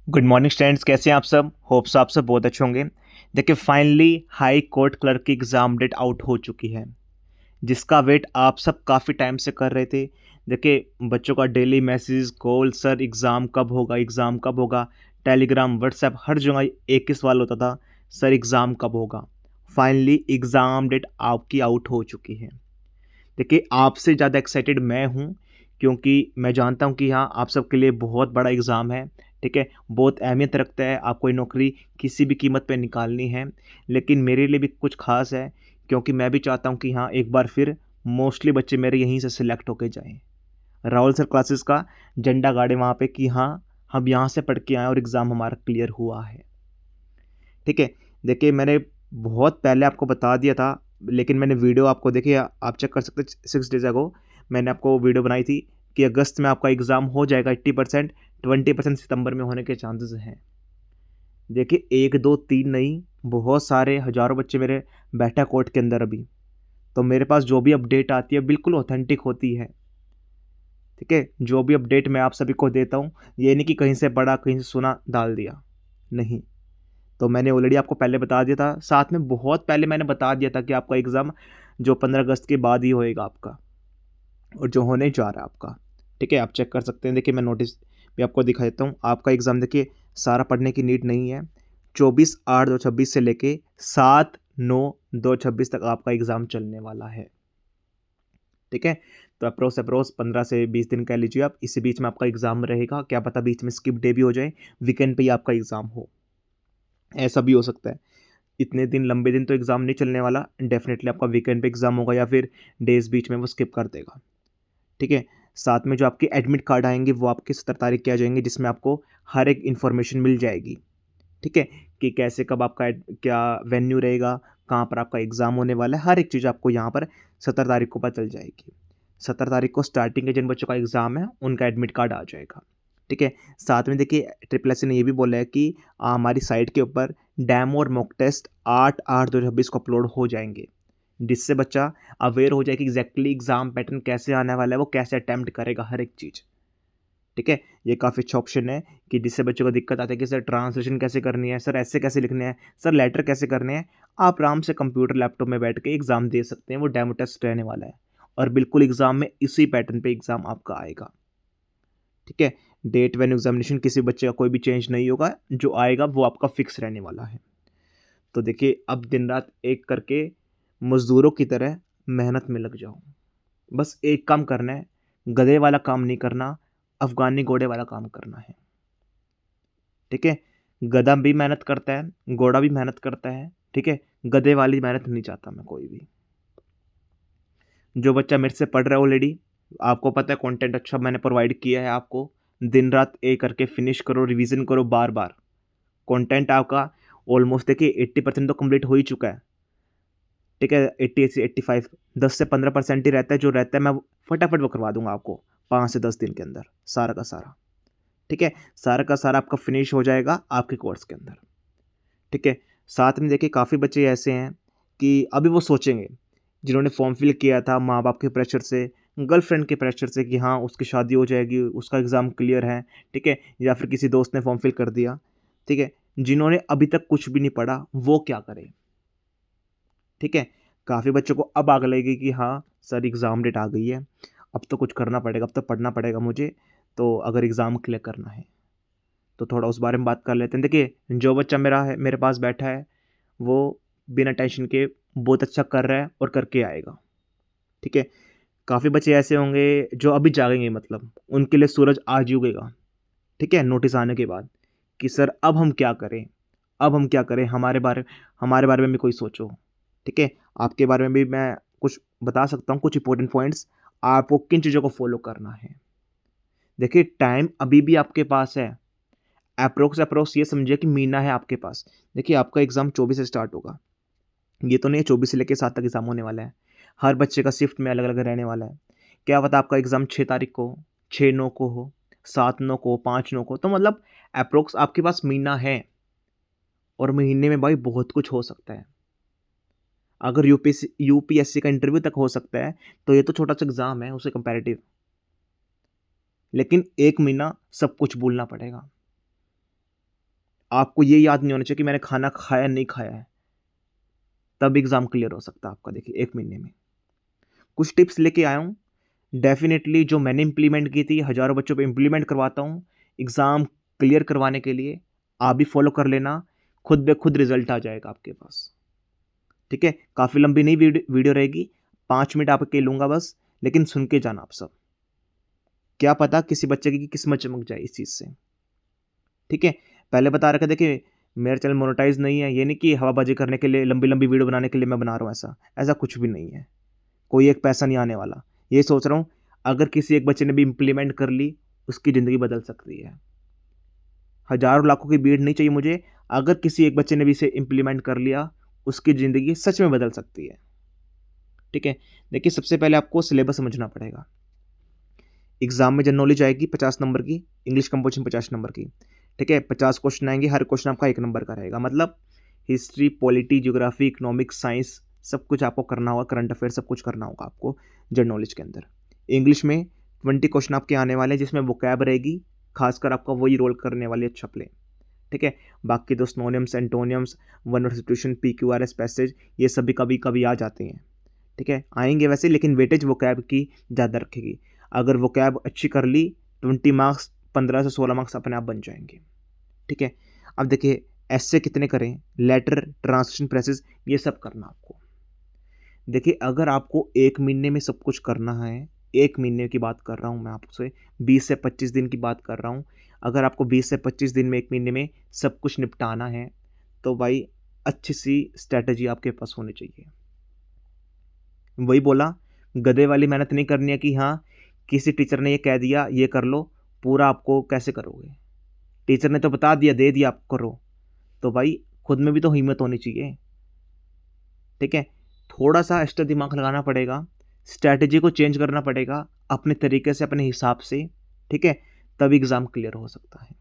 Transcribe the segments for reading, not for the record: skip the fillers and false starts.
Good morning students, कैसे हैं आप सब। होप्स आप सब बहुत अच्छे होंगे। देखिए फाइनली हाई कोर्ट क्लर्क की एग्ज़ाम डेट आउट हो चुकी है, जिसका वेट आप सब काफ़ी टाइम से कर रहे थे। देखिए बच्चों का daily message call, sir exam कब होगा, एग्ज़ाम कब होगा। टेलीग्राम व्हाट्सएप हर जगह एक ही सवाल होता था, सर एग्ज़ाम कब होगा। फाइनली एग्ज़ाम डेट आपकी आउट हो चुकी है। देखिए आपसे ज़्यादा एक्साइटेड मैं हूँ, क्योंकि मैं जानता हूँ कि हाँ आप सबके लिए बहुत बड़ा एग्ज़ाम है। ठीक है, बहुत अहमियत रखता है, आपको ये नौकरी किसी भी कीमत पे निकालनी है। लेकिन मेरे लिए भी कुछ ख़ास है, क्योंकि मैं भी चाहता हूँ कि हाँ एक बार फिर मोस्टली बच्चे मेरे यहीं से सिलेक्ट होके जाएँ। राहुल सर क्लासेस का झंडा गाड़े वहाँ पे कि हाँ हम यहाँ से पढ़ के आए और एग्ज़ाम हमारा क्लियर हुआ है। ठीक है, देखिए मैंने बहुत पहले आपको बता दिया था, लेकिन मैंने वीडियो आपको देखिए आप चेक कर सकते हैं 6 डेज़ अगो मैंने आपको वीडियो बनाई थी कि अगस्त में आपका एग्ज़ाम हो जाएगा 80%, 20% सितंबर में होने के चांसेस हैं। देखिए 1, 2, 3 नहीं, बहुत सारे हज़ारों बच्चे मेरे बैठे हैं कोर्ट के अंदर अभी। तो मेरे पास जो भी अपडेट आती है बिल्कुल ऑथेंटिक होती है। ठीक है, जो भी अपडेट मैं आप सभी को देता हूँ, ये नहीं कि कहीं से पढ़ा, कहीं से सुना, डाल दिया, नहीं। तो मैंने ऑलरेडी आपको पहले बता दिया था, साथ में बहुत पहले मैंने बता दिया था कि आपका एग्ज़ाम जो 15 अगस्त के बाद ही होएगा आपका, और जो होने जा रहा है आपका। ठीक है, आप चेक कर सकते हैं। देखिए मैं नोटिस भी आपको दिखा देता हूँ। आपका एग्ज़ाम देखिए सारा पढ़ने की नीड नहीं है। 24/8/2026 से लेके 7/9/2026 तक आपका एग्ज़ाम चलने वाला है। ठीक है, तो अप्रोक्स 15 से 20 दिन कह लीजिए आप। इसी बीच में आपका एग्ज़ाम रहेगा, क्या पता बीच में स्किप डे भी हो जाए, वीकेंड पे ही आपका एग्ज़ाम हो, ऐसा भी हो सकता है। इतने दिन लंबे दिन तो एग्ज़ाम नहीं चलने वाला, डेफ़िनेटली आपका वीकेंड पे एग्ज़ाम होगा या फिर डेज़ बीच में वो स्किप कर देगा। ठीक है? साथ में जो आपके एडमिट कार्ड आएँगे वो आपके 17 तारीख के आ जाएँगे, जिसमें आपको हर एक इन्फॉर्मेशन मिल जाएगी। ठीक है? कि कैसे कब आपका क्या वेन्यू रहेगा, कहाँ पर आपका एग्ज़ाम होने वाला है, हर एक चीज़ आपको यहाँ पर 17 तारीख को पता चल जाएगी। 17 तारीख को स्टार्टिंग के जिन बच्चों का एग्ज़ाम है, उनका एडमिट कार्ड आ जाएगा। ठीक है? साथ में देखिए ट्रिपल एस ने ये भी बोला है कि हमारी साइट के ऊपर डेमो और मॉक टेस्ट 8/8/2026 को अपलोड हो जाएँगे, जिससे बच्चा अवेयर हो जाए कि एग्ज़ैक्टली एग्ज़ाम पैटर्न कैसे आने वाला है, वो कैसे अटेम्प्ट करेगा हर एक चीज़। ठीक है? ये काफ़ी अच्छा ऑप्शन है कि जिससे बच्चों को दिक्कत आती है कि सर ट्रांसलेशन कैसे करनी है, सर ऐसे कैसे लिखने हैं, सर लेटर कैसे करने हैं। आप आराम से कंप्यूटर, लैपटॉप में बैठ के एग्ज़ाम दे सकते हैं, वो डेमो टेस्ट रहने वाला है और बिल्कुल एग्ज़ाम में इसी पैटर्न पे एग्ज़ाम आपका आएगा। ठीक है? डेट वेन्यू एग्ज़ामिनेशन किसी बच्चे का कोई भी चेंज नहीं होगा, जो आएगा वो आपका फिक्स रहने वाला है। तो देखिए अब दिन-रात एक करके मज़दूरों की तरह मेहनत में लग जाओ। बस एक काम करना है, गधे वाला काम नहीं करना, अफ़गानी घोड़े वाला काम करना है। ठीक है? गधा भी मेहनत करता है, घोड़ा भी मेहनत करता है। ठीक है? गधे वाली मेहनत नहीं चाहता मैं कोई भी। जो बच्चा मेरे से पढ़ रहा है ऑलरेडी, आपको पता है कंटेंट अच्छा मैंने प्रोवाइड किया है आपको। दिन-रात एक करके फिनिश करो, रिवीज़न करो बार-बार। कंटेंट आपका ऑलमोस्ट देखिए 80% तो कंप्लीट हो ही चुका है। ठीक है? 80 से 85 10 से 15% ही रहता है, जो रहता है मैं फटाफट वो करवा दूँगा आपको 5 से 10 दिन के अंदर, सारा का सारा। ठीक है? सारा का सारा आपका फिनिश हो जाएगा आपके कोर्स के अंदर। ठीक है? साथ में देखिए काफ़ी बच्चे ऐसे हैं कि अभी वो सोचेंगे, जिन्होंने फॉर्म फिल किया था माँ-बाप के प्रेशर से, गर्लफ्रेंड के प्रेशर से कि हाँ, उसकी शादी हो जाएगी, उसका एग्ज़ाम क्लियर है, ठीक है? या फिर किसी दोस्त ने फॉर्म फिल कर दिया, ठीक है? जिन्होंने अभी तक कुछ भी नहीं पढ़ा, वो क्या करें? ठीक है? काफ़ी बच्चों को अब आग लगेगी कि हाँ, सर एग्ज़ाम डेट आ गई है, अब तो कुछ करना पड़ेगा, अब तो पढ़ना पड़ेगा मुझे, तो अगर एग्ज़ाम क्लियर करना है। तो थोड़ा उस बारे में बात कर लेते हैं। देखिए, जो बच्चा मेरा है मेरे पास बैठा है, वो बिना टेंशन के बहुत अच्छा कर रहा है और करके आएगा। ठीक है? काफ़ी बच्चे ऐसे होंगे जो अभी जागेंगे, मतलब उनके लिए सूरज आज ही उगेगा। ठीक है? नोटिस आने के बाद कि सर अब हम क्या करें? अब हम क्या करें? हमारे बारे में भी कोई सोचो। ठीक है? आपके बारे में भी मैं कुछ बता सकता हूँ, कुछ इंपॉर्टेंट पॉइंट्स। आपको किन चीज़ों को फ़ॉलो करना है। देखिए, टाइम अभी भी आपके पास है। अप्रोक्स ये समझिए कि महीना है आपके पास। देखिए, आपका एग्ज़ाम 24 से स्टार्ट होगा। ये तो नहीं है 24 से लेके 7 तक एग्ज़ाम होने वाला है। हर बच्चे का शिफ्ट में अलग-अलग रहने वाला है। क्या पता आपका एग्ज़ाम 6 तारीख को हो, 6/9 को हो, 7/9 को हो, 5/9 को, तो मतलब अप्रोक्स आपके पास महीना है और महीने में भाई बहुत कुछ हो सकता है। अगर यूपीएससी का इंटरव्यू तक हो सकता है, तो ये तो छोटा-सा एग्ज़ाम है उससे कंपैरेटिव। लेकिन 1 महीना सब कुछ भूलना पड़ेगा। आपको ये याद नहीं होना चाहिए कि मैंने खाना खाया नहीं खाया है, तब एग्ज़ाम क्लियर हो सकता है आपका। देखिए 1 महीने में कुछ टिप्स लेके आया हूँ, डेफ़िनेटली जो मैंने इम्प्लीमेंट की थी, हज़ारों बच्चों पे इम्प्लीमेंट करवाता हूँ, एग्ज़ाम क्लियर करवाने के लिए। आप भी फ़ॉलो कर लेना, खुद ब खुद रिज़ल्ट आ जाएगा आपके पास, ठीक है? काफ़ी लंबी नहीं वीडियो रहेगी, 5 मिनट आपके लूँगा बस, लेकिन सुन के जाना आप सब। क्या पता किसी बच्चे की किस्मत चमक जाए इस चीज़ से, ठीक है? पहले बता रखा, देखिए मेरा चैनल मोनेटाइज़ नहीं है, ये नहीं कि हवाबाज़ी करने के लिए, लंबी-लंबी वीडियो बनाने के लिए मैं बना रहा हूँ ऐसा, ऐसा कुछ भी नहीं है। कोई एक पैसा नहीं आने वाला। ये सोच रहा हूँ, अगर किसी एक बच्चे ने भी इम्प्लीमेंट कर ली, उसकी ज़िंदगी बदल सकती है। हज़ारों लाखों की भीड़ नहीं चाहिए मुझे, अगर किसी एक बच्चे ने भी इसे इम्प्लीमेंट कर लिया, उसकी ज़िंदगी सच में बदल सकती है, ठीक है? देखिए सबसे पहले आपको सिलेबस समझना पड़ेगा। एग्ज़ाम में जनरल नॉलेज आएगी 50 नंबर की, इंग्लिश कंपोज़िशन 50 नंबर की, ठीक है? 50 क्वेश्चन आएँगे, हर क्वेश्चन आपका 1 नंबर का रहेगा। मतलब history, polity, geography, economics, science सब कुछ आपको करना होगा, करंट अफेयर सब कुछ करना होगा आपको जनरल नॉलेज के अंदर। इंग्लिश में 20 क्वेश्चन आपके आने वाले हैं, जिसमें वोकैब रहेगी, खासकर आपका वही रोल करने वाली है चप्पलें, ठीक है? बाकी तो synonyms, antonyms, one word substitution, PQRS, passage, ये सभी कभी-कभी आ जाते हैं, ठीक है? आएँगे वैसे, लेकिन वेटेज वोकैब की ज़्यादा रखेगी। अगर वोकैब अच्छी कर ली, 20 मार्क्स, 15 से 16 मार्क्स अपने आप बन जाएँगे, ठीक है? अब देखिए एस्से कितने करें, लेटर, ट्रांसलेशन, प्रेसेस, ये सब करना आपको। देखिए अगर आपको 1 महीने में सब कुछ करना है, 1 महीने की बात कर रहा हूँ मैं आपसे, 20 से 25 दिन की बात कर रहा हूँ। अगर आपको 20 से 25 दिन में, 1 महीने में सब कुछ निपटाना है, तो भाई अच्छी-सी स्ट्रैटेजी आपके पास होनी चाहिए। वही बोला, गधे वाली मेहनत नहीं करनी है कि हाँ, किसी टीचर ने ये कह दिया, ये कर लो, पूरा आपको कैसे करोगे? टीचर ने तो बता दिया, दे दिया, आप करो। तो भाई खुद में भी तो हिम्मत होनी चाहिए, ठीक है? थोड़ा-सा एक्स्ट्रा दिमाग लगाना पड़ेगा, स्ट्रैटेजी को चेंज करना पड़ेगा, अपने तरीके से, अपने हिसाब से, ठीक है? तब एग्ज़ाम क्लियर हो सकता है।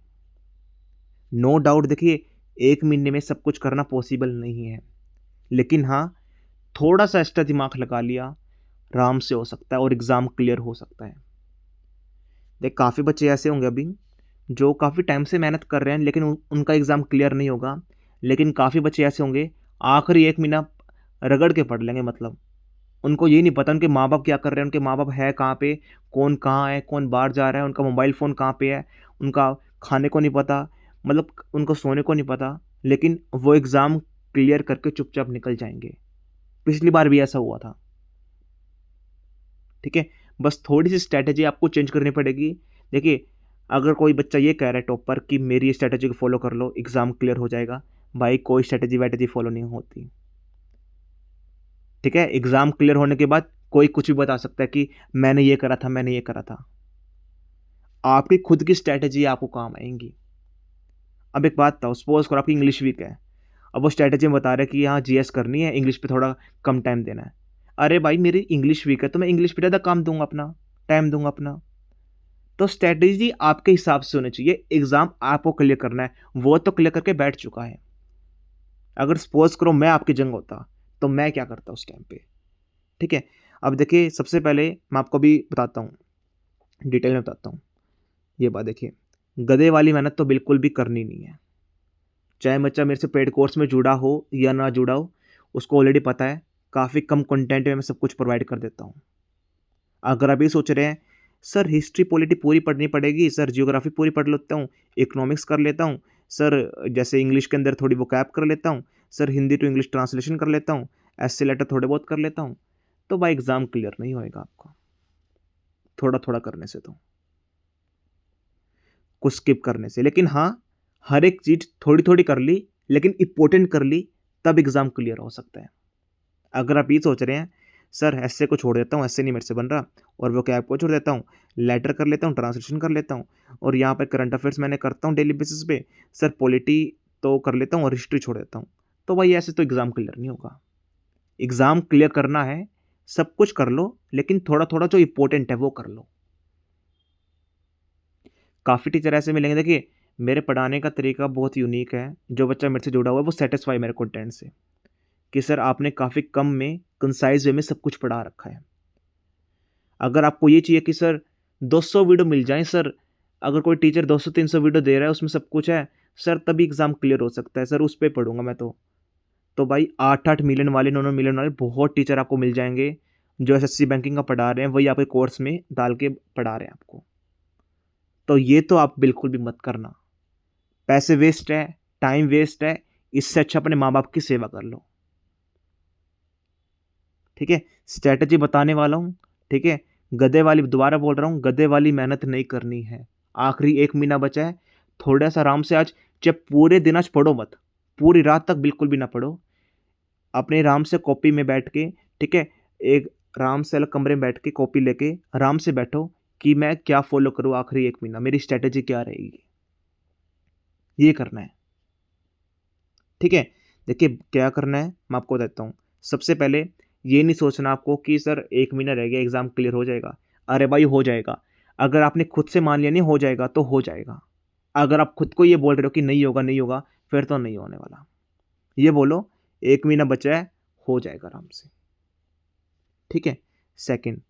नो डाउट देखिए, 1 महीने में सब कुछ करना पॉसिबल नहीं है, लेकिन हाँ, थोड़ा-सा एक्स्ट्रा दिमाग लगा लिया, आराम से हो सकता है और एग्ज़ाम क्लियर हो सकता है। देख काफ़ी बच्चे ऐसे होंगे अभी, जो काफ़ी टाइम से मेहनत कर रहे हैं, लेकिन उनका एग्ज़ाम क्लियर नहीं होगा। लेकिन काफ़ी बच्चे ऐसे होंगे, आखिरी 1 महीना रगड़ के पढ़ लेंगे मतलब। उनको ये नहीं पता उनके माँ-बाप क्या कर रहे हैं, उनके माँ-बाप है कहाँ पे, कौन कहाँ है, कौन बाहर जा रहा है, उनका मोबाइल फ़ोन कहाँ पे है, उनका खाने को नहीं पता, मतलब उनको सोने को नहीं पता, लेकिन वो एग्ज़ाम क्लियर करके चुपचाप निकल जाएँगे। पिछली बार भी ऐसा हुआ था, ठीक है? बस थोड़ी-सी स्ट्रैटेजी आपको चेंज करनी पड़ेगी। देखिए, अगर कोई बच्चा ये कह रहा है टॉपर कि मेरी स्ट्रैटेजी को फ़ॉलो कर लो, एग्ज़ाम क्लियर हो जाएगा, भाई कोई स्ट्रैटेजी-वैटेजी फ़ॉलो नहीं होती, ठीक है? एग्ज़ाम क्लियर होने के बाद कोई कुछ भी बता सकता है कि मैंने ये करा था, मैंने ये करा था। आपकी खुद की स्ट्रैटेजी आपको काम आएँगी। अब एक बात बताओ, सपोज़ करो आपकी इंग्लिश वीक है, अब वो स्ट्रैटेजी में बता रहे हैं कि हाँ, जीएस करनी है, इंग्लिश पे थोड़ा कम टाइम देना है। अरे भाई मेरी इंग्लिश वीक है, तो मैं इंग्लिश पे ज़्यादा काम दूँगा अपना, टाइम दूँगा अपना। तो स्ट्रैटेजी आपके हिसाब से होनी चाहिए, एग्ज़ाम आपको क्लियर करना है, वो तो क्लियर करके बैठ चुका है। अगर सपोज़ करो मैं आपकी जगह होता, तो मैं क्या करता उस टाइम पे, ठीक है? अब देखिए सबसे पहले मैं आपको अभी बताता हूँ, डिटेल में बताता हूँ। ये बात देखिए, गधे वाली मेहनत तो बिल्कुल भी करनी नहीं है। चाहे बच्चा मेरे से पेड कोर्स में जुड़ा हो या ना जुड़ा हो, उसको ऑलरेडी पता है, काफ़ी कम कंटेंट में मैं सब कुछ प्रोवाइड कर देता हूँ। अगर आप ये सोच रहे हैं, सर हिस्ट्री पॉलिटी पूरी पढ़नी पड़ेगी, सर जियोग्राफी पूरी पढ़ लेता हूँ, इकोनॉमिक्स कर लेता हूँ, सर जैसे इंग्लिश के अंदर थोड़ी वोकैब कर लेता हूँ, sir Hindi to English translation कर लेता हूँ, एस्से लेटर थोड़े बहुत कर लेता हूँ, तो भाई एग्ज़ाम क्लियर नहीं होएगा आपका, थोड़ा-थोड़ा करने से तो, कुछ स्किप करने से। लेकिन हाँ, हर एक चीज़ थोड़ी-थोड़ी कर ली, लेकिन इम्पोर्टेंट कर ली, तब एग्ज़ाम क्लियर हो सकता है। अगर आप ये सोच रहे हैं, सर एस्से को छोड़ देता हूँ, एस्से नहीं मेरे से बन रहा, और वोकैब को छोड़ देता हूँ, लेटर कर लेता हूँ, ट्रांसलेशन कर लेता हूँ, और यहाँ पे करंट अफेयर्स मैंने करता हूँ डेली बेसिस पे, सर पॉलिटी तो कर लेता हूँ और हिस्ट्री छोड़ देता हूँ। तो भाई ऐसे तो एग्ज़ाम क्लियर नहीं होगा। एग्ज़ाम क्लियर करना है, सब कुछ कर लो, लेकिन थोड़ा-थोड़ा जो इम्पोर्टेंट है वो कर लो। काफ़ी टीचर ऐसे मिलेंगे, देखिए मेरे पढ़ाने का तरीका बहुत यूनिक है, जो बच्चा मेरे से जुड़ा हुआ है वो सैटिस्फाई मेरे कंटेंट से, कि सर आपने काफ़ी कम में, कंसाइज़ वे में सब कुछ पढ़ा रखा है। अगर आपको ये चाहिए कि सर 200 वीडियो मिल जाएँ सर, अगर कोई टीचर 200-300 वीडियो दे रहा है, उसमें सब कुछ है, सर तभी एग्ज़ाम क्लियर हो सकता है सर, उस पे पढ़ूँगा मैं तो भाई 8-8 मिलियन वाले 9-9 मिलियन वाले बहुत टीचर आपको मिल जाएँगे, जो एसएससी बैंकिंग का पढ़ा रहे हैं, वही आपके कोर्स में डाल के पढ़ा रहे हैं आपको। तो ये तो आप बिल्कुल भी मत करना। पैसे वेस्ट है, टाइम वेस्ट है, इससे अच्छा अपने माँ-बाप की सेवा कर लो। ठीक है? स्ट्रैटेजी बताने वाला हूँ, ठीक है? गधे वाली दोबारा बोल रहा हूँ, गधे वाली मेहनत नहीं करनी है। आखिरी 1 महीना बचा है, थोड़ा-सा आराम से आज चाहे पूरे दिन आज पढ़ो मत, पूरी रात तक बिल्कुल भी ना पढ़ो। अपने आराम से कॉपी में बैठ के, ठीक है? एक आराम से अलग कमरे में बैठ के कॉपी लेके आराम से बैठो कि मैं क्या फ़ॉलो करूँ आखिरी 1 महीना, मेरी स्ट्रैटेजी क्या रहेगी? ये करना है, ठीक है? देखिए क्या करना है, मैं आपको बताता हूँ। सबसे पहले ये नहीं सोचना आपको कि सर 1 महीना रह गया एग्ज़ाम क्लियर हो जाएगा। अरे भाई हो जाएगा। अगर आपने खुद से मान लिया नहीं हो जाएगा तो हो जाएगा। अगर आप खुद को ये बोल रहे हो कि नहीं होगा, फिर तो नहीं होने वाला। ये बोलो 1 महीना बचा है, हो जाएगा आराम से। ठीक है? सेकंड,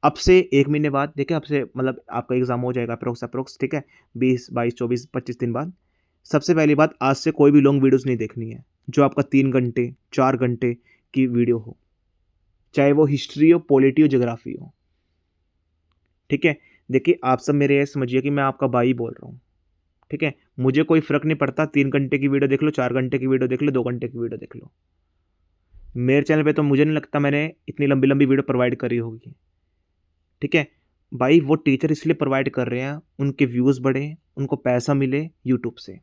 अब से 1 महीने बाद देखिए, अब से मतलब आपका एग्ज़ाम हो जाएगा अप्रॉक्स, ठीक है? 20, 22, 24, 25 दिन बाद। सबसे पहली बात, आज से कोई भी लॉन्ग वीडियोज़ नहीं देखनी है, जो आपका 3 घंटे, 4 घंटे की वीडियो हो। चाहे वो हिस्ट्री हो, पॉलिटी हो, ज्योग्राफी हो। ठीक है? देखिए, आप सब मेरे ये समझिए कि मैं आपका भाई बोल रहा हूँ। ठीक है? मुझे कोई फ़र्क नहीं पड़ता, 3 घंटे की वीडियो देख लो, 4 घंटे की वीडियो देख लो, 2 घंटे की वीडियो देख लो। मेरे चैनल पे तो मुझे नहीं लगता मैंने इतनी लंबी-लंबी वीडियो प्रोवाइड करी होगी। ठीक है? भाई वो टीचर इसलिए प्रोवाइड कर रहे हैं, उनके व्यूज़ बढ़ें, उनको पैसा मिले यूट्यूब से।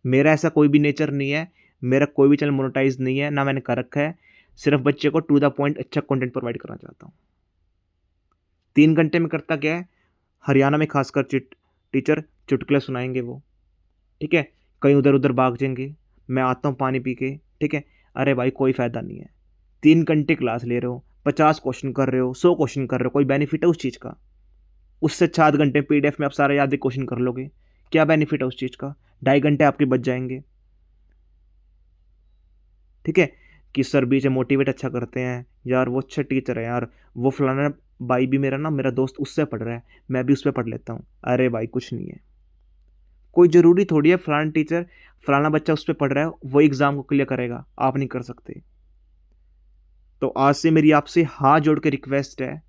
मेरा ऐसा कोई भी नेचर नहीं है, मेरा कोई भी चैनल मोनेटाइज़ नहीं है, ना मैंने कर रखा है। सिर्फ़ बच्चे को टू द पॉइंट अच्छा कंटेंट प्रोवाइड करना चाहता हूँ। 3 घंटे में करता क्या है, हरियाणा में खासकर टीचर चुटकुले सुनाएँगे वो, ठीक है? कहीं उधर-उधर भाग जाएँगे, मैं आता हूँ पानी पी के, ठीक है? अरे भाई कोई फ़ायदा नहीं है। 3 घंटे क्लास ले रहे हो, 50 क्वेश्चन कर रहे हो, 100 क्वेश्चन कर रहे हो, कोई बेनिफिट है उस चीज़ का? उससे अच्छा आध घंटे पीडीएफ में आप सारे याद क्वेश्चन कर लोगे। क्या बेनिफिट है उस चीज़ का? 2.5 घंटे आपके बच जाएँगे। ठीक है? कि सर बीच में मोटिवेट अच्छा करते हैं, यार वो अच्छा टीचर है यार, वो फलाना भाई भी मेरा दोस्त उससे पढ़ रहा है, मैं भी उस पे पढ़ लेता हूँ। अरे भाई कुछ नहीं है। कोई ज़रूरी थोड़ी है फलाना टीचर, फलाना बच्चा उस पे पढ़ रहा है, वो एग्ज़ाम को क्लियर करेगा, आप नहीं कर सकते। तो आज से मेरी आपसे हाथ जोड़ के रिक्वेस्ट है,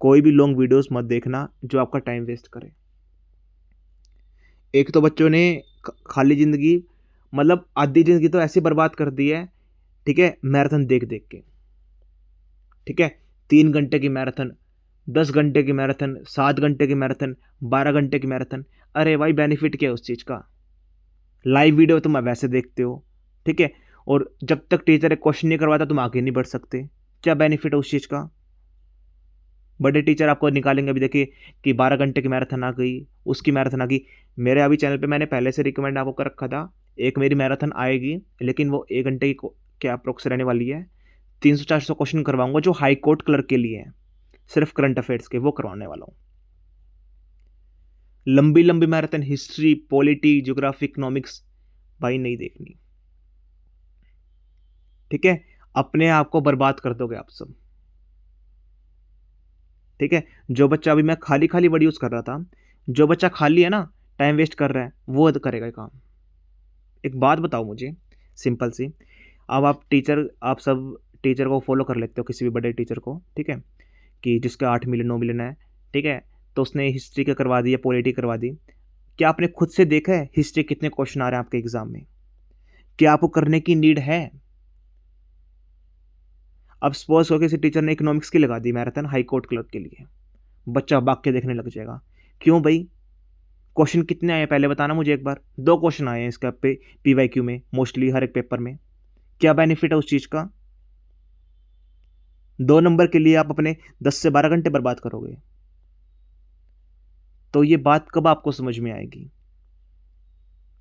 कोई भी लॉन्ग वीडियोज़ मत देखना जो आपका टाइम वेस्ट करे। एक तो बच्चों ने खाली ज़िंदगी, मतलब आधी ज़िंदगी तो ऐसे बर्बाद कर दी है, ठीक है? मैराथन देख-देख के। ठीक है? 3 घंटे की मैराथन, 10 घंटे की मैराथन, 7 घंटे की मैराथन, 12 घंटे की मैराथन। अरे भाई बेनिफिट क्या है उस चीज़ का? लाइव वीडियो तुम वैसे देखते हो, ठीक है? और जब तक टीचर एक क्वेश्चन नहीं करवाता तुम आगे नहीं बढ़ सकते। क्या बेनिफिट है उस चीज़ का? बड़े टीचर आपको निकालेंगे, अभी देखिए कि 12 घंटे की मैराथन आ गई, उसकी मैराथन आ गई। मेरे अभी चैनल पे मैंने पहले से रिकमेंड आपको कर रखा था, एक मेरी मैराथन आएगी, लेकिन वो 1 घंटे की के अप्रॉक्स रहने वाली है। 300-400 क्वेश्चन करवाऊँगा जो हाई कोर्ट क्लर्क के लिए हैं, सिर्फ़ करंट अफेयर्स के, वो करवाने वाला हूँ। लंबी-लंबी marathon history, polity, geography, economics भाई नहीं देखनी। ठीक है? अपने आप को बर्बाद कर दोगे आप सब। ठीक है? जो बच्चा, अभी मैं खाली-खाली वर्ड यूज़ कर रहा था, जो बच्चा खाली है ना, टाइम वेस्ट कर रहा है, वो करेगा ये काम। एक बात बताओ मुझे सिंपल सी, अब आप सब टीचर को फॉलो कर लेते हो, किसी भी बड़े टीचर को, ठीक है? कि जिसका 8 मिलियन 9 मिलियन है, ठीक है? तो उसने हिस्ट्री का करवा दी या पॉलिटी करवा दी। क्या आपने खुद से देखा है हिस्ट्री कितने क्वेश्चन आ रहे हैं आपके एग्ज़ाम में? क्या आपको करने की नीड है? अब सपोज़ करो किसी टीचर ने इकोनॉमिक्स की लगा दी मैराथन हाई कोर्ट क्लर्क के लिए, बच्चा भाग के देखने लग जाएगा। क्यों भई? क्वेश्चन कितने आए हैं पहले बताना मुझे एक बार? 2 क्वेश्चन आए हैं इसका पे पीवाईक्यू में, मोस्टली हर एक पेपर में। क्या बेनिफिट है उस चीज़ का? 2 नंबर के लिए आप अपने 10 से 12 घंटे बर्बाद करोगे। तो ये बात कब आपको समझ में आएगी?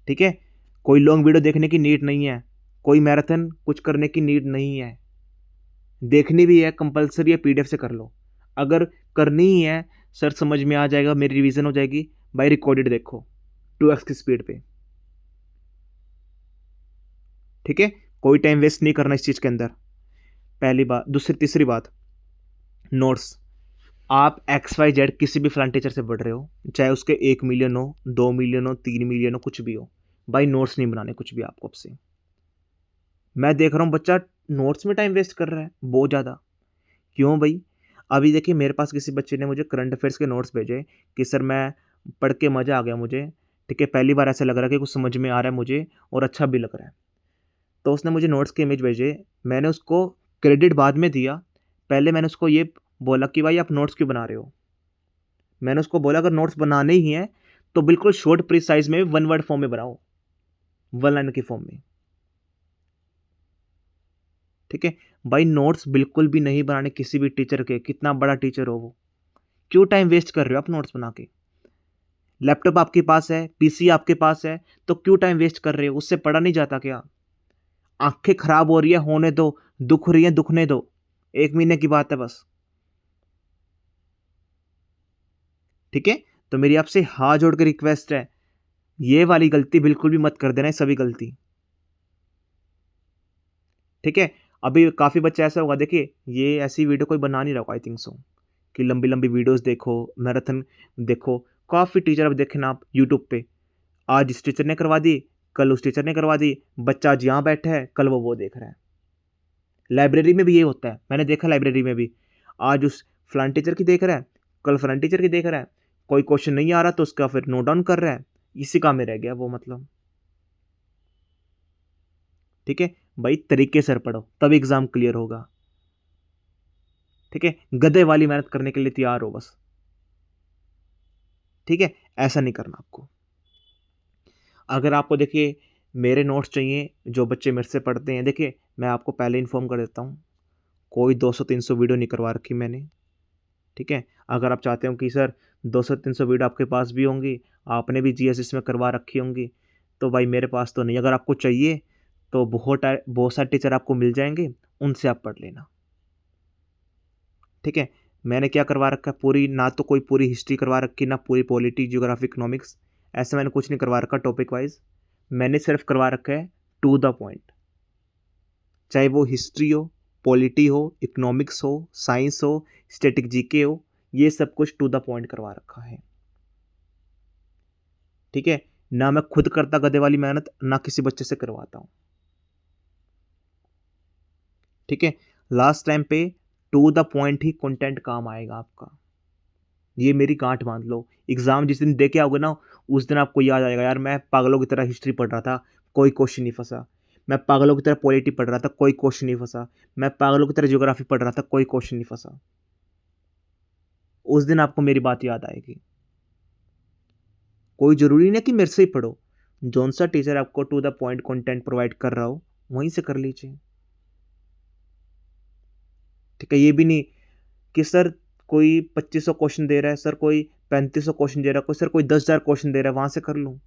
ठीक है? कोई लॉन्ग वीडियो देखने की नीड नहीं है, कोई मैराथन कुछ करने की नीड नहीं है। देखनी भी है कंपल्सरी है, पीडीएफ से कर लो। अगर करनी ही है, सर समझ में आ जाएगा, मेरी रिवीजन हो जाएगी, भाई रिकॉर्डेड देखो 2x की स्पीड पे। ठीक है? कोई टाइम वेस्ट नहीं करना इस चीज़ के अंदर, पहली बात। दूसरी तीसरी बात, नोट्स। आप एक्स वाई जेड किसी भी फलान टीचर से पढ़ रहे हो, चाहे उसके 1 मिलियन हो, 2 मिलियन हो, 3 मिलियन हो, कुछ भी हो, भाई नोट्स नहीं बनाने कुछ भी आपको अब से। मैं देख रहा हूँ बच्चा नोट्स में टाइम वेस्ट कर रहा है बहुत ज़्यादा। क्यों भाई? अभी देखिए मेरे पास किसी बच्चे ने मुझे करंट अफेयर्स के नोट्स भेजे कि सर मैं पढ़ के मज़ा आ गया मुझे, ठीक है, पहली बार ऐसा लग रहा है कि कुछ समझ में आ रहा है मुझे और अच्छा भी लग रहा है। तो उसने मुझे नोट्स के इमेज भेजे, मैंने उसको क्रेडिट बाद में दिया। पहले मैंने उसको ये बोला कि भाई आप नोट्स क्यों बना रहे हो? मैंने उसको बोला अगर नोट्स बनाने ही हैं तो बिल्कुल शॉर्ट प्रिसाइज में 1 वर्ड फॉर्म में बनाओ, 1 लाइन की फॉर्म में, ठीक है? भाई नोट्स बिल्कुल भी नहीं बनाने किसी भी टीचर के, कितना बड़ा टीचर हो वो। क्यों टाइम वेस्ट कर रहे हो आप नोट्स बना के? लैपटॉप आपके पास है, पीसी आपके पास है, तो क्यों टाइम वेस्ट कर रहे हो? उससे पढ़ा नहीं जाता क्या? आंखें खराब हो रही है, होने दो, दुख रही है, दुखने दो, 1 महीने की बात है बस, ठीक है? तो मेरी आपसे हाथ जोड़ के रिक्वेस्ट है, ये वाली गलती बिल्कुल भी मत कर देना, ये सभी गलती, ठीक है? अभी काफ़ी बच्चा ऐसा होगा, देखिए ये ऐसी वीडियो कोई बना नहीं रहा होगा आई थिंक सो, कि लंबी-लंबी वीडियोज़ देखो, मैराथन देखो, काफ़ी टीचर अब देखें ना आप यूट्यूब पे, आज इस टीचर ने करवा दी, कल उस टीचर ने करवा दी, बच्चा आज यहाँ बैठा है, कल वो देख रहा है। लाइब्रेरी में भी ये होता है, मैंने देखा लाइब्रेरी में भी, आज उस फलान टीचर की देख रहा है, कल फलान टीचर की देख रहा है, कोई क्वेश्चन नहीं आ रहा तो उसका फिर नोट डाउन कर रहा है, इसी काम में रह गया वो मतलब, ठीक है? भाई तरीके से पढ़ो, तब एग्ज़ाम क्लियर होगा, ठीक है? गधे वाली मेहनत करने के लिए तैयार हो बस, ठीक है? ऐसा नहीं करना आपको। अगर आपको देखिए मेरे नोट्स चाहिए, जो बच्चे मेरे से पढ़ते हैं, देखिए मैं आपको पहले इन्फॉर्म कर देता हूँ, कोई 200-300 वीडियो नहीं करवा रखी मैंने, ठीक है? अगर आप चाहते हो कि सर 200-300 वीडियो आपके पास भी होंगी, आपने भी जीएस में करवा रखी होंगी, तो भाई मेरे पास तो नहीं। अगर आपको चाहिए तो बहुत सारे टीचर आपको मिल जाएँगे, उनसे आप पढ़ लेना, ठीक है? मैंने क्या करवा रखा है, पूरी ना तो कोई पूरी हिस्ट्री करवा रखी, ना पूरी पॉलिटी, ज्योग्राफी, इकोनॉमिक्स, ऐसा मैंने कुछ नहीं करवा रखा टॉपिक वाइज़। मैंने सिर्फ करवा रखा है टू द पॉइंट, चाहे वो हिस्ट्री हो, पॉलिटी हो, इकोनॉमिक्स हो, साइंस हो, स्टैटिक जीके हो, ये सब कुछ टू द पॉइंट करवा रखा है, ठीक है? ना मैं खुद करता गधे वाली मेहनत, ना किसी बच्चे से करवाता हूँ, ठीक है? लास्ट टाइम पे टू द पॉइंट ही कंटेंट काम आएगा आपका, ये मेरी गांठ बांध लो। एग्जाम जिस दिन दे के आओगे ना, उस दिन आपको याद आएगा, यार मैं पागलों की तरह हिस्ट्री पढ़ रहा था, कोई क्वेश्चन नहीं फंसा। मैं पागलों की तरह पॉलिटी पढ़ रहा था, कोई क्वेश्चन नहीं फंसा। मैं पागलों की तरह ज्योग्राफी पढ़ रहा था, कोई क्वेश्चन नहीं फंसा। उस दिन आपको मेरी बात याद आएगी। कोई ज़रूरी नहीं कि मेरे से ही पढ़ो, जौन सा टीचर आपको to the point content provide कर रहा हो, वहीं से कर लीजिए, ठीक है? ये भी नहीं कि सर कोई 2500 क्वेश्चन दे रहा है, सर कोई 3500 क्वेश्चन दे रहा है, कोई सर कोई 10,000 क्वेश्चन दे रहा है, वहाँ से कर लूँ।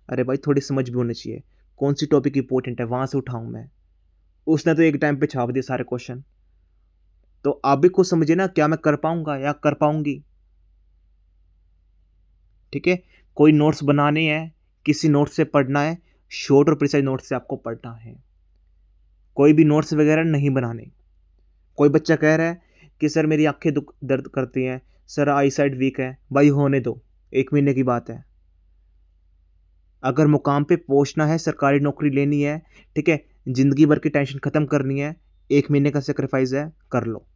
अरे भाई थोड़ी समझ भी होनी चाहिए, कौन सी टॉपिक इंपॉर्टेंट है, वहाँ से उठाऊँ मैं। उसने तो एक टाइम पे छाप दिए सारे क्वेश्चन, तो आप भी खुद समझिए ना, क्या मैं कर पाऊंगा या कर पाऊंगी, ठीक है? कोई नोट्स बनाने हैं, किसी नोट्स से पढ़ना है, शॉर्ट और प्रिसाइज नोट्स से आपको पढ़ना है, कोई भी नोट्स वगैरह नहीं बनाने। कोई बच्चा कह रहा है कि सर मेरी आंखें दुख दर्द करती हैं, सर आई साइड वीक है, भाई होने दो, 1 महीने की बात है। अगर मुकाम पे पहुंचना है, सरकारी नौकरी लेनी है, ठीक है, ज़िंदगी भर की टेंशन ख़त्म करनी है, 1 महीने का सेक्रीफाइस है, कर लो,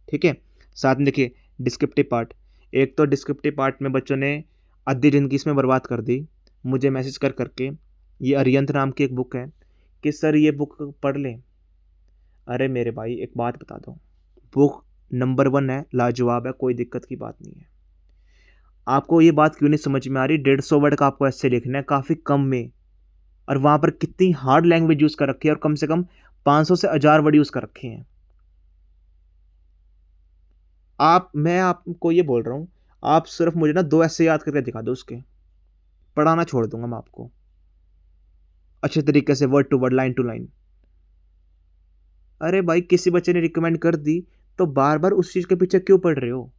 ठीक है? साथ में देखिए डिस्क्रिप्टिव पार्ट, एक तो डिस्क्रिप्टिव पार्ट में बच्चों ने आधी ज़िंदगी इसमें बर्बाद कर दी, मुझे मैसेज कर करके। ये अरियंत नाम की एक बुक है कि सर ये बुक पढ़ लें। अरे मेरे भाई एक बात बता दो, बुक नंबर 1 है, लाजवाब है, कोई दिक्कत की बात नहीं है। आपको ये बात क्यों नहीं समझ में आ रही? 150 वर्ड का आपको ऐसे लिखना है काफ़ी कम में, और वहाँ पर कितनी हार्ड लैंग्वेज यूज़ कर रखी है, और कम से कम 500 से 1000 वर्ड यूज़ कर रखे हैं। मैं आपको ये बोल रहा हूँ, आप सिर्फ मुझे ना 2 ऐसे याद करके दिखा दो उसके, पढ़ाना छोड़ दूंगा मैं आपको अच्छे तरीके से, word to word, line to line. अरे भाई किसी बच्चे ने रिकमेंड कर दी तो बार बार उस चीज़ के पीछे क्यों पढ़ रहे हो?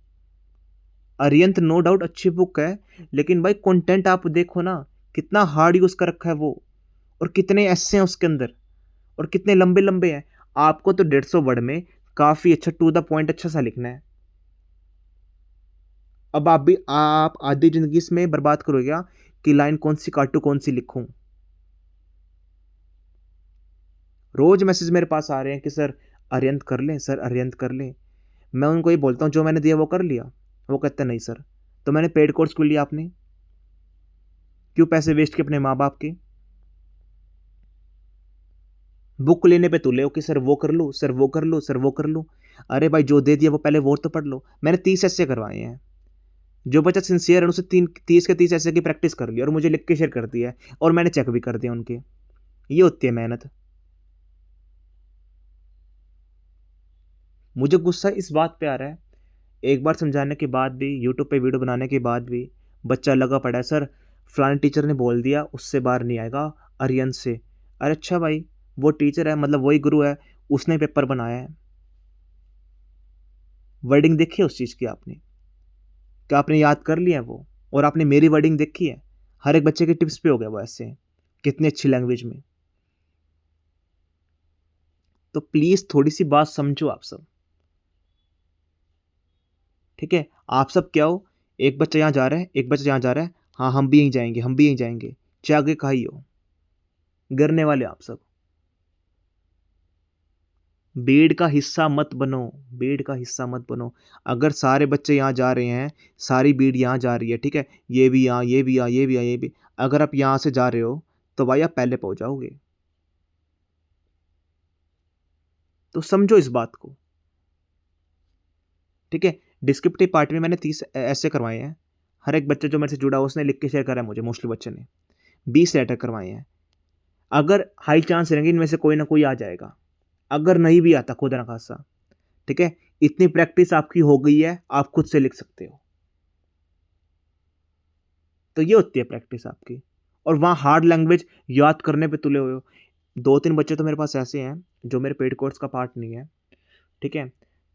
अरियंत नो डाउट अच्छी बुक है, लेकिन भाई कंटेंट आप देखो ना, कितना हार्ड यूज़ कर रखा है वो, और कितने ऐसे हैं उसके अंदर, और कितने लंबे लंबे हैं। आपको तो 150 वर्ड में काफ़ी अच्छा टू द पॉइंट अच्छा सा लिखना है। अब आप आधी ज़िंदगी इसमें बर्बाद करोगे क्या कि लाइन कौन-सी काटूँ, कौन-सी लिखूँ? रोज़ मैसेज मेरे पास आ रहे हैं कि सर अरिहंत कर लें, सर अरिहंत कर लें। मैं उनको ये बोलता हूँ जो मैंने दिया वो कर लिया? वो कहते हैं नहीं सर। तो मैंने पेड कोर्स क्यों लिया आपने? क्यों पैसे वेस्ट किए अपने माँ-बाप के? बुक लेने पे तुले हो कि सर वो कर लूँ, सर वो कर लूँ, सर वो कर लूँ। अरे भाई जो दे दिया वो पहले वो तो पढ़ लो। मैंने 30 ऐसे करवाए हैं। जो बच्चा सिंसियर है उसने 30 के 30 ऐसे की प्रैक्टिस कर ली और मुझे लिख के शेयर कर दिया है और मैंने चेक भी कर दिया उनके। ये होती है मेहनत। मुझे गुस्सा इस बात पे आ रहा है, एक बार समझाने के बाद भी, यूट्यूब पे वीडियो बनाने के बाद भी बच्चा लगा पड़ा है, सर फलाने टीचर ने बोल दिया उससे बाहर नहीं आएगा आर्यन से। अरे अच्छा भाई, वो टीचर है मतलब वही गुरु है, उसने पेपर बनाया है। वर्डिंग देखी है उस चीज़ की आपने? क्या आपने याद कर लिया है वो? और आपने मेरी वर्डिंग देखी है? हर एक बच्चे के टिप्स पे हो गया वो ऐसे, कितनी अच्छी लैंग्वेज में। तो प्लीज़ थोड़ी सी बात समझो आप सब, ठीक है? आप सब क्या हो, एक बच्चा यहाँ जा रहा है, एक बच्चा यहाँ जा रहा है, हाँ हम भी यहीं जाएंगे, हम भी यहीं जाएंगे, चाहे आगे कहा ही हो, गिरने वाले आप सब। भीड़ का हिस्सा मत बनो, भीड़ का हिस्सा मत बनो। अगर सारे बच्चे यहाँ जा रहे हैं, सारी भीड़ यहाँ जा रही है, ठीक है, ये भी यहाँ, ये भी यहाँ, ये भी यहाँ, ये भी, अगर आप यहाँ से जा रहे हो तो भाई आप पहले पहुंच जाओगे। तो समझो इस बात को, ठीक है? डिस्क्रिप्टिव पार्ट में मैंने 30 ऐसे करवाए हैं। हर एक बच्चा जो मेरे से जुड़ा है उसने लिख के शेयर करा है मुझे, मोस्टली बच्चे ने 20 लेटर करवाए हैं। अगर हाई चांस रहेंगे इनमें से कोई ना कोई आ जाएगा, अगर नहीं भी आता खुदा ना खासा, ठीक है, इतनी प्रैक्टिस आपकी हो गई है, आप खुद से लिख सकते हो। तो ये होती है प्रैक्टिस आपकी। और वहाँ हार्ड लैंग्वेज याद करने पे तुले हुए हो। 2-3 बच्चे तो मेरे पास ऐसे हैं जो मेरे पेड कोर्स का पार्ट नहीं है, ठीक है?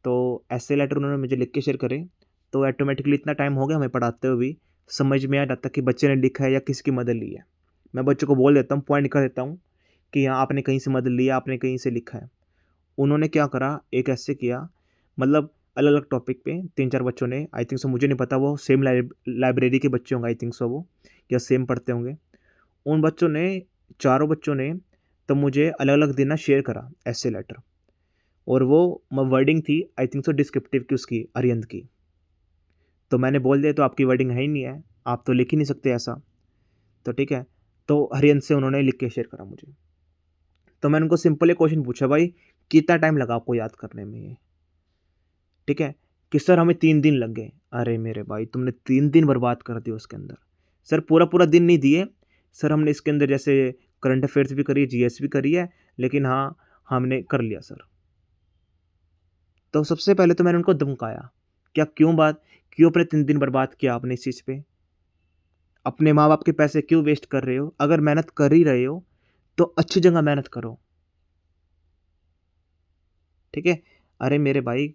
तो ऐसे लेटर उन्होंने मुझे लिख के शेयर करे, तो ऑटोमेटिकली इतना टाइम हो गया हमें पढ़ाते हुए भी, समझ में आ जाता कि बच्चे ने लिखा है या किसकी मदद ली है। मैं बच्चों को बोल देता हूँ, पॉइंट कर देता हूँ कि हाँ आपने कहीं से मदद लिया, आपने कहीं से लिखा है। उन्होंने क्या करा, एक ऐसे किया, मतलब अलग-अलग टॉपिक पे 3-4 बच्चों ने, आई थिंक सो, मुझे नहीं पता वो सेम लाइब्रेरी के बच्चे होंगे आई थिंक सो वो, या सेम पढ़ते होंगे। उन बच्चों ने, चारों बच्चों ने, तो मुझे अलग-अलग दिन ना शेयर करा एसे लेटर, और वो वर्डिंग थी आई थिंक सो डिस्क्रिप्टिव की उसकी, अरिहंत की। तो मैंने बोल दिया तो आपकी वर्डिंग है ही नहीं है, आप तो लिख ही नहीं सकते ऐसा, तो ठीक है। तो अरिहंत से उन्होंने लिख के शेयर करा मुझे। तो मैंने उनको सिंपल एक क्वेश्चन पूछा, भाई कितना टाइम लगा आपको याद करने में ये? ठीक है, कि सर हमें 3 दिन लग गए। अरे मेरे भाई तुमने 3 दिन बर्बाद कर दिए उसके अंदर। सर पूरा-पूरा दिन नहीं दिए, सर हमने इसके अंदर जैसे करंट अफेयर्स भी करी है, जीएस भी करी है, लेकिन हाँ, हमने कर लिया सर। तो सबसे पहले तो मैंने उनको धमकाया, क्या क्यों अपने 3 दिन बर्बाद किया आपने इस चीज़ पे? अपने माँ-बाप के पैसे क्यों वेस्ट कर रहे हो? अगर मेहनत कर ही रहे हो, तो अच्छी जगह मेहनत करो, ठीक है? अरे मेरे भाई,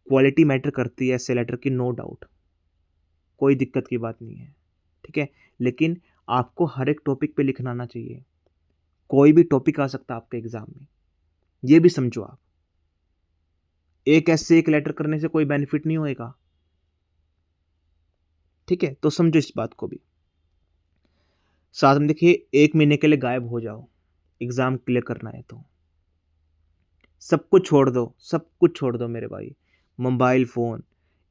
क्वालिटी मैटर करती है ऐसे लेटर की, नो डाउट, कोई दिक्कत की बात नहीं है, ठीक है? लेकिन आपको हर एक टॉपिक पे लिखना आना चाहिए। कोई भी टॉपिक आ सकता है आपके एग्ज़ाम में, ये भी समझो आप। एक ऐसे एक लेटर करने से कोई बेनिफिट नहीं होएगा, ठीक है? तो समझो इस बात को भी। साथ में देखिए, 1 महीने के लिए गायब हो जाओ, एग्ज़ाम क्लियर करना है तो। सब कुछ छोड़ दो, सब कुछ छोड़ दो मेरे भाई। Mobile phone,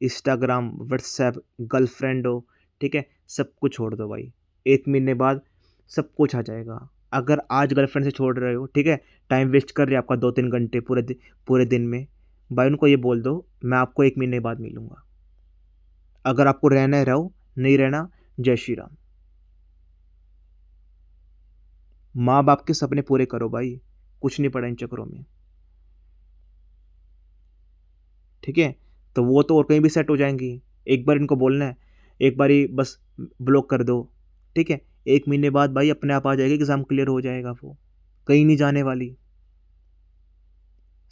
Instagram, WhatsApp, girlfriend हो, ठीक है? सब कुछ छोड़ दो भाई। 1 महीने बाद सब कुछ आ जाएगा। अगर आज गर्लफ्रेंड से छोड़ रहे हो, ठीक है? टाइम वेस्ट कर रहे हो आपका 2-3 घंटे पूरे दिन में, भाई उनको ये बोल दो, मैं आपको 1 महीने बाद मिलूँगा। अगर आपको रहना है रहो, नहीं रहना, जय श्री राम। माँ-बाप के सपने पूरे करो भाई, कुछ नहीं पड़ा इन चक्करों में, ठीक है? तो वो तो और कहीं भी सेट हो जाएँगी। एक बार इनको बोलना है, एक बारी बस ब्लॉक कर दो, ठीक है? 1 महीने बाद भाई अपने आप आ जाएगी, एग्ज़ाम क्लियर हो जाएगा वो, कहीं नहीं जाने वाली।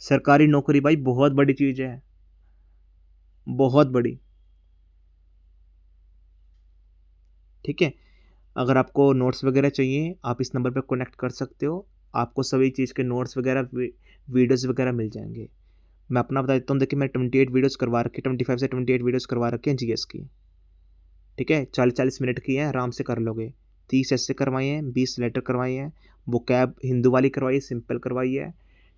सरकारी नौकरी भाई बहुत बड़ी चीज़ है, बहुत बड़ी, ठीक है? अगर आपको नोट्स वगैरह चाहिए, आप इस नंबर पे कनेक्ट कर सकते हो। आपको सभी चीज़ के नोट्स वगैरह वीडियोज़ वगैरह मिल जाएँगे। मैं अपना बता देता हूँ, देखिए मैं 28 वीडियोस करवा रखे, 25 से 28 वीडियोस करवा रखे हैं जीएस की। ठीक है, 40-40 मिनट की है, आराम से कर लोगे। 30 ऐसे करवाए हैं, 20 लेटर करवाए हैं, वो कैब हिंदू वाली करवाई है, सिंपल करवाई है।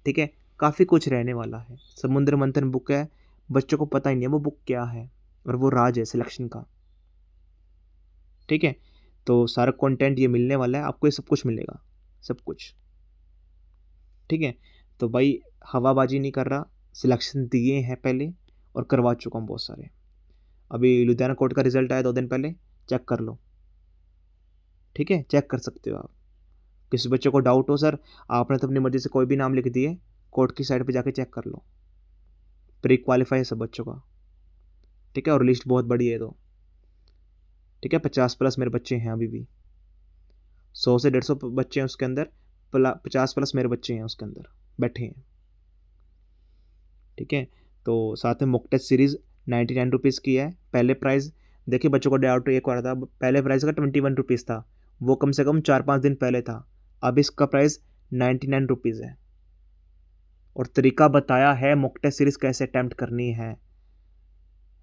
ठीक है, काफ़ी कुछ रहने वाला है। समुद्र मंथन बुक है, बच्चों को पता ही नहीं है वो बुक क्या है, और वो राज है सिलेक्शन का। ठीक है, तो सारा कंटेंट ये मिलने वाला है आपको, ये सब कुछ मिलेगा, सब कुछ। ठीक है, तो भाई हवाबाजी नहीं कर रहा, सिलेक्शन दिए हैं पहले और करवा चुका हूँ बहुत सारे। अभी लुधियाना कोर्ट का रिजल्ट आया 2 दिन पहले, चेक कर लो। ठीक है, चेक कर सकते हो आप। किसी बच्चे को डाउट हो, सर आपने तो अपनी मर्जी से कोई भी नाम लिख दिए, कोर्ट की साइड पे जाके चेक कर लो, प्री क्वालिफाई है सब बच्चों का। ठीक है, और लिस्ट बहुत बड़ी है तो। ठीक है, 50+ मेरे बच्चे हैं अभी भी, 100 से 150 बच्चे हैं उसके अंदर, 50+ मेरे बच्चे हैं उसके अंदर बैठे हैं। ठीक है, तो साथ में मॉक टेस्ट सीरीज़ 99 रुपीज़ की है। पहले प्राइस देखिए, बच्चों को डाउट एक हो रहा था, पहले प्राइस का 21 रुपीज़ था, वो कम से कम 4-5 दिन पहले था। अब इसका प्राइस 99 रुपीज़ है, और तरीका बताया है मॉक टेस्ट सीरीज़ कैसे अटैम्प्ट करनी है।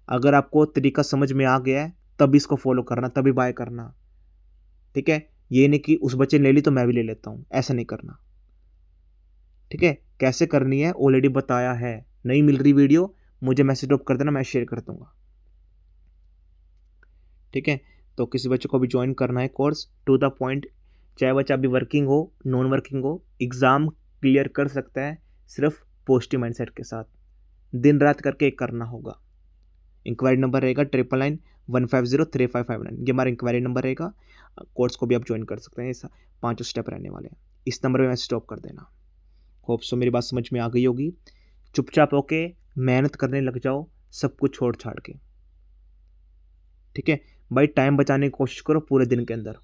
अगर आपको तरीका समझ में आ गया है तब इसको फॉलो करना, तभी बाय करना। ठीक है, ये नहीं कि उस बच्चे ने ले ली तो मैं भी ले लेता हूँ, ऐसा नहीं करना। ठीक है, कैसे करनी है ऑलरेडी बताया है। नहीं मिल रही वीडियो, मुझे मैसेज ड्रॉप कर देना, मैं शेयर कर दूंगा। ठीक है, तो किसी बच्चे को भी ज्वाइन करना है कोर्स, टू द पॉइंट, चाहे बच्चा अभी वर्किंग हो, नॉन वर्किंग हो, एग्ज़ाम क्लियर कर सकता है सिर्फ पॉजिटिव माइंडसेट के साथ। दिन रात करके एक करना होगा। इंक्वायरी नंबर रहेगा 9911503559, ये हमारा इंक्वायरी नंबर रहेगा। कोर्स को भी आप ज्वाइन कर सकते हैं, 5 स्टेप रहने वाले हैं। इस नंबर पर मैसेज स्टॉप कर देना। होप सो मेरी बात समझ में आ गई होगी। चुपचाप होके मेहनत करने लग जाओ, सब कुछ छोड़ छाड़ के। ठीक है भाई, टाइम बचाने की कोशिश करो पूरे दिन के अंदर।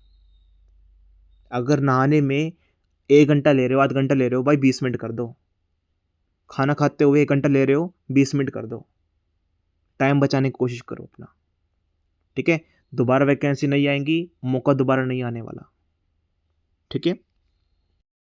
अगर नहाने में 1 घंटा ले रहे हो, आध घंटा ले रहे हो, भाई 20 मिनट कर दो। खाना खाते हुए 1 घंटा ले रहे हो, 20 मिनट कर दो। टाइम बचाने की कोशिश करो अपना। ठीक है, दोबारा वैकेंसी नहीं आएंगी, मौका दोबारा नहीं आने वाला। ठीक है।